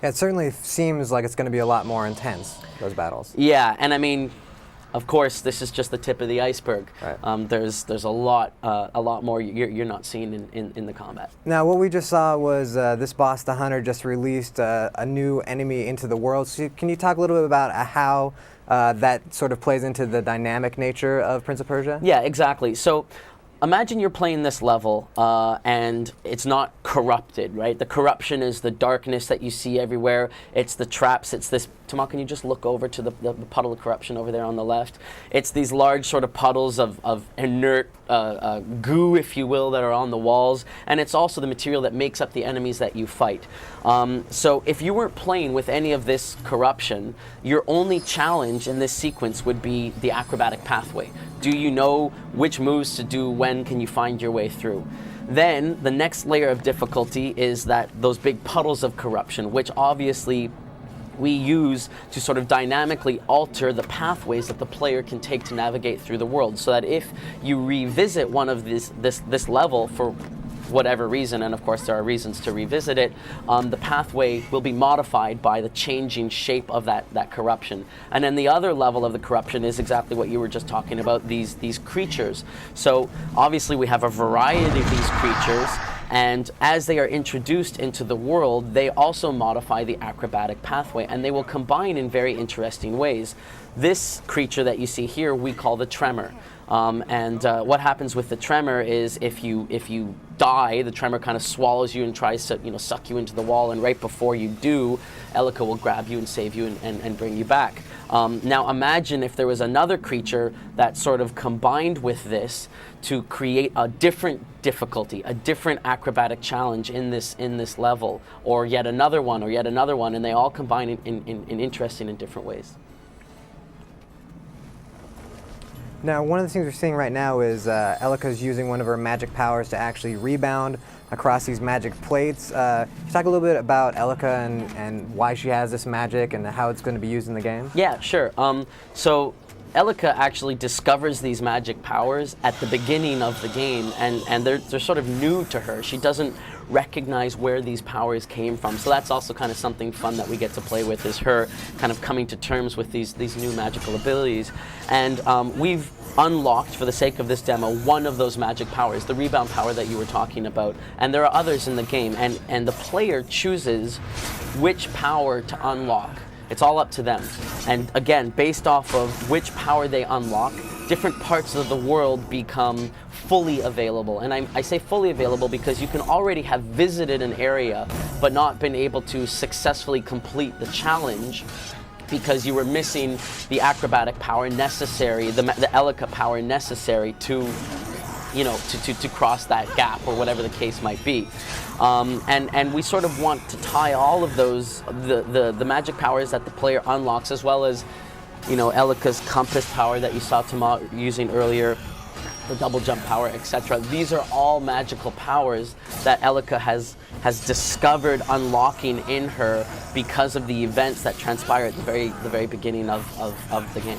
Yeah, it certainly seems like it's going to be a lot more intense, those battles. Yeah, and I mean, of course, this is just the tip of the iceberg. Right. There's a lot more you're not seeing in the combat. Now, what we just saw was this boss, the Hunter, just released a new enemy into the world. So can you talk a little bit about how that sort of plays into the dynamic nature of Prince of Persia? Yeah, exactly. So imagine you're playing this level and it's not corrupted, right? The corruption is the darkness that you see everywhere. It's the traps. It's this. Tamal, can you just look over to the puddle of corruption over there on the left? It's these large sort of puddles of inert goo, if you will, that are on the walls. And it's also the material that makes up the enemies that you fight. So if you weren't playing with any of this corruption, your only challenge in this sequence would be the acrobatic pathway. Do you know which moves to do? When can you find your way through? Then the next layer of difficulty is that those big puddles of corruption, which obviously we use to sort of dynamically alter the pathways that the player can take to navigate through the world, so that if you revisit one of this level for whatever reason, and of course there are reasons to revisit it, the pathway will be modified by the changing shape of that corruption. And then the other level of the corruption is exactly what you were just talking about, these creatures. So obviously we have a variety of these creatures, and as they are introduced into the world, they also modify the acrobatic pathway, and they will combine in very interesting ways. This creature that you see here we call the Tremor. What happens with the Tremor is if you die, the Tremor kind of swallows you and tries to suck you into the wall, and right before you do, Elika will grab you and save you and bring you back. Now imagine if there was another creature that sort of combined with this to create a different difficulty, a different acrobatic challenge in this level, or yet another one, and they all combine in interesting and different ways. Now, one of the things we're seeing right now is Elika's using one of her magic powers to actually rebound across these magic plates. Can you talk a little bit about Elika and why she has this magic and how it's going to be used in the game? Yeah, sure. So Elika actually discovers these magic powers at the beginning of the game, and they're sort of new to her. She doesn't recognize where these powers came from. So that's also kind of something fun that we get to play with, is her kind of coming to terms with these new magical abilities. And we've unlocked, for the sake of this demo, one of those magic powers, the rebound power that you were talking about. And there are others in the game, and the player chooses which power to unlock. It's all up to them. And again, based off of which power they unlock, different parts of the world become fully available. And I say fully available because you can already have visited an area but not been able to successfully complete the challenge because you were missing the acrobatic power necessary, the Elika power necessary to cross that gap, or whatever the case might be. And we sort of want to tie all of those, the magic powers that the player unlocks, as well as Elika's compass power that you saw Tamal using earlier, the double jump power, etc. These are all magical powers that Elika has discovered unlocking in her because of the events that transpire at the very beginning of the game.